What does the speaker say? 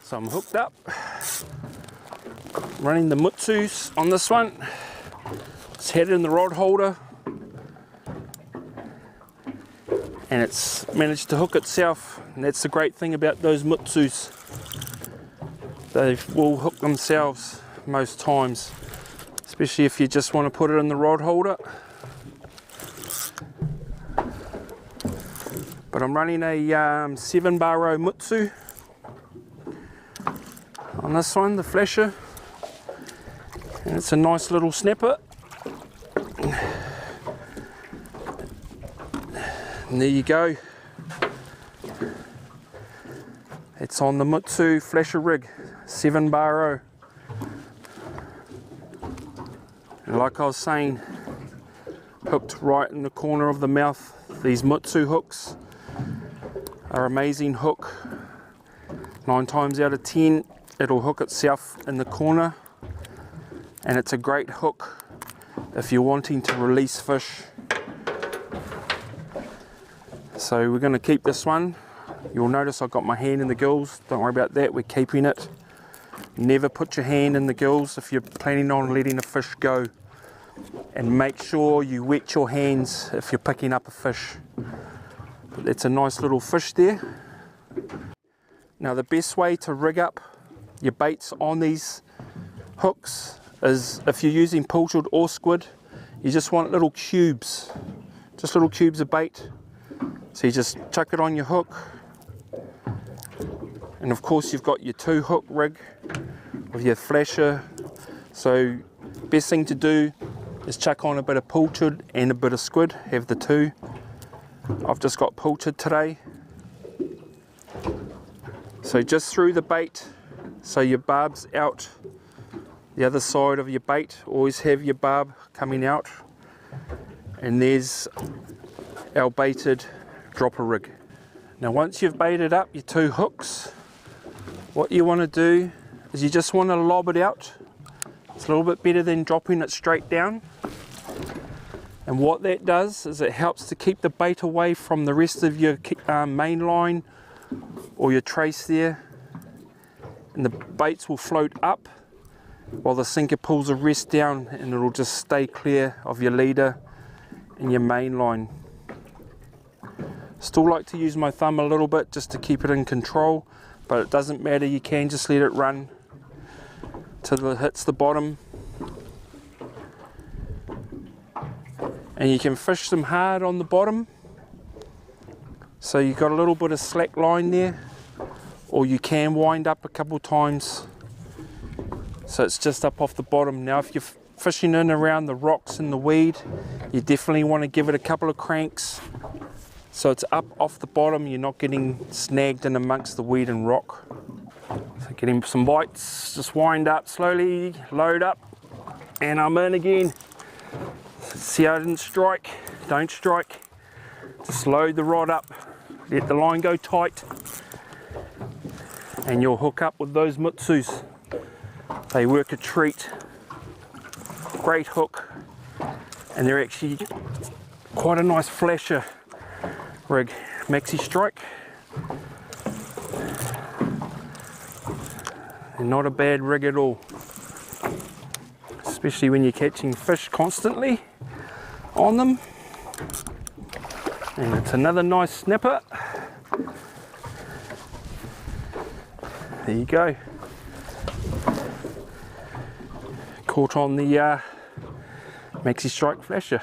So I'm hooked up, running the Mutsus on this one. It's headed in the rod holder, and it's managed to hook itself. And that's the great thing about those Mutsus. They will hook themselves most times, especially if you just want to put it in the rod holder. But I'm running a 7-bar Mutsu on this one, the Flasher, and it's a nice little snapper. And there you go. It's on the Mutsu Flasher Rig, 7-bar. And like I was saying, hooked right in the corner of the mouth. These Mutsu hooks are amazing hook. 9 times out of 10, it'll hook itself in the corner, and it's a great hook if you're wanting to release fish. So we're going to keep this one. You'll notice I've got my hand in the gills. Don't worry about that, we're keeping it. Never put your hand in the gills if you're planning on letting a fish go, and make sure you wet your hands if you're picking up a fish. But that's a nice little fish there. Now the best way to rig up your baits on these hooks is, if you're using pilchard or squid, you just want little cubes, just little cubes of bait. So you just chuck it on your hook, and of course you've got your 2-hook rig with your flasher. So best thing to do is chuck on a bit of pilchard and a bit of squid, have the 2. I've just got pilchard today. So just through the bait, so your barb's out the other side of your bait. Always have your barb coming out. And there's our baited dropper rig. Now once you've baited up your 2 hooks, what you want to do is you just want to lob it out. It's a little bit better than dropping it straight down. And what that does is it helps to keep the bait away from the rest of your main line or your trace there, and the baits will float up while the sinker pulls the rest down, and it'll just stay clear of your leader and your main line. Still like to use my thumb a little bit just to keep it in control, but it doesn't matter, you can just let it run till it hits the bottom. And you can fish them hard on the bottom, so you've got a little bit of slack line there, or you can wind up a couple times so it's just up off the bottom. Now if you're fishing in around the rocks and the weed, you definitely want to give it a couple of cranks so it's up off the bottom, you're not getting snagged in amongst the weed and rock. So getting some bites, just wind up slowly, load up, and I'm in again. See, I didn't strike, don't strike, just load the rod up, let the line go tight, and you'll hook up with those Mutsus. They work a treat, great hook, and they're actually quite a nice flasher rig, Maxistrike. They're not a bad rig at all, especially when you're catching fish constantly on them. And it's another nice snapper. There you go. Caught on the Maxistrike Flasher.